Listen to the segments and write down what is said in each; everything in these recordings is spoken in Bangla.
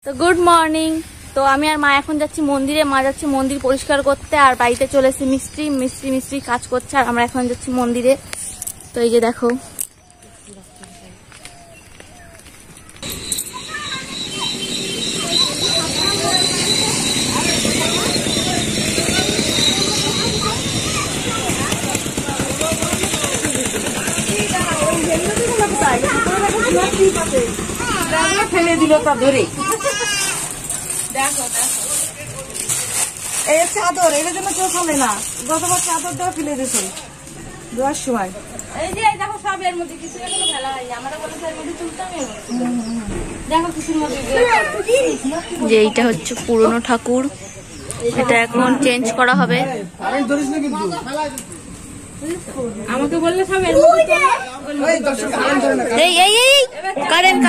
তো গুড মর্নিং। তো আমি আর মা এখন যাচ্ছি মন্দিরে, মা যাচ্ছে মন্দির পরিষ্কার করতে, আর বাড়িতে চলে এসেছি মিস্ত্রি কাজ করছে, আর আমরা এখন যাচ্ছি মন্দিরে। তো এই যে দেখো ফেলে দিল তা ধরে। দেখো এই চাদর, এর জন্য কেউ ফেলে না। গতবার চাদর দেওয়া ফেলে দিয়েছে দেওয়ার সময়। এই যে দেখো সব এর মধ্যে কিছু এখনো ফেলা হয়নি, আমরা বলেছি এর মধ্যে তুলতে, আমি দেখো কিছুর মধ্যে যে এইটা হচ্ছে পুরনো ঠাকুর, এটা এখন চেঞ্জ করা হবে। আমাকে বললে সব এর মধ্যে এই এই এই কারেন্ট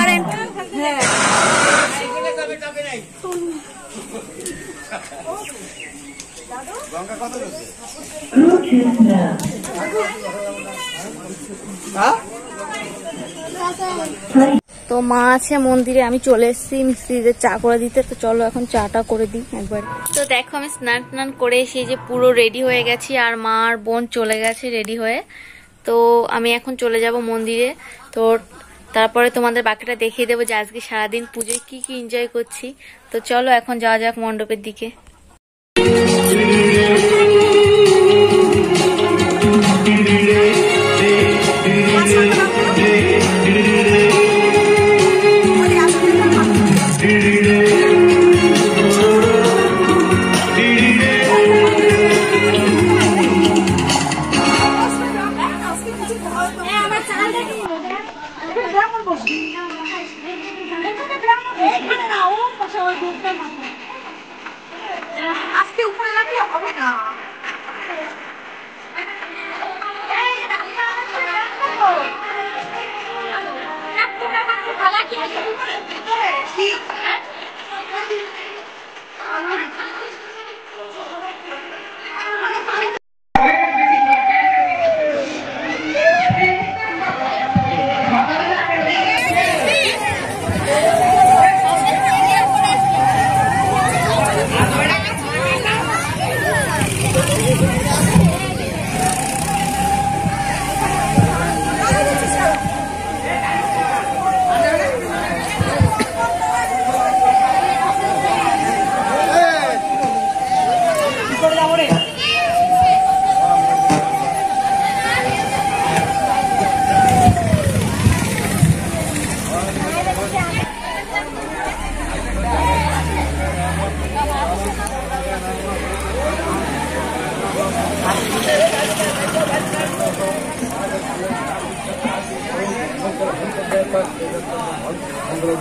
হ্যাঁ তো মা আছে মন্দিরে, আমি চলে এসেছি মিস্ত্রিদের চা করে দিতে। তো চলো এখন চাটা করে দিই একবার। তো দেখো আমি স্নান করে এসে যে পুরো রেডি হয়ে গেছি, আর মা আর বোন চলে গেছে রেডি হয়ে। তো আমি এখন চলে যাব মন্দিরে। তো তারপরে তোমাদের বাকিটা দেখিয়ে দেবো যে আজকে সারাদিন পুজোয় কি কি এনজয় করছি। তো চলো এখন যাওয়া যাক মণ্ডপের দিকে। আজকে উপরে রাখলে হবে না।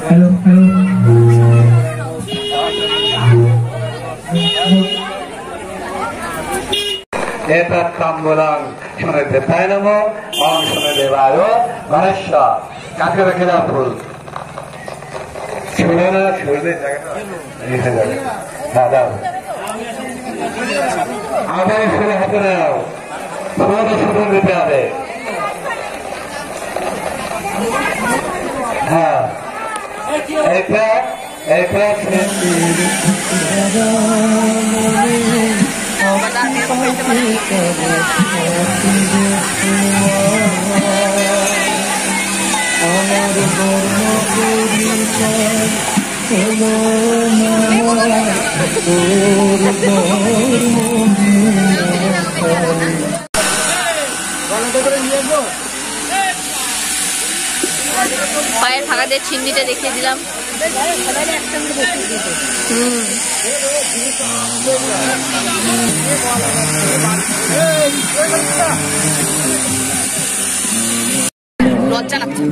Hello. Etat tambulan şunu detaylamı, on şunu devayo, Maheşşa, কাকে রেখে দাও ফুল ছুড়ে না ছুড়লে রেখে যাবে না দাও আবার শুনে হাতে নাও ফুল শুরু দিতে হবে হ্যাঁ এটা পায়ের ফাঁকা দিয়ে চিমনিটা দেখিয়ে দিলাম। লজ্জা লাগছে।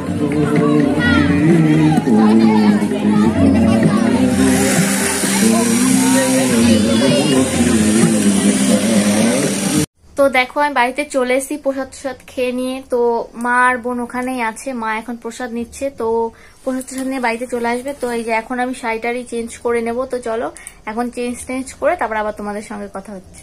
তো দেখো আমি বাড়িতে চলে এসেছি প্রসাদ খেয়ে নিয়ে। তো মা আর বোন ওখানেই আছে, মা এখন প্রসাদ নিচ্ছে। তো প্রসাদ নিয়ে বাড়িতে চলে আসবে। তো এই যে এখন আমি শাড়িটারি চেঞ্জ করে নেব। তো চলো এখন চেঞ্জ করে তারপর আবার তোমাদের সঙ্গে কথা হচ্ছে।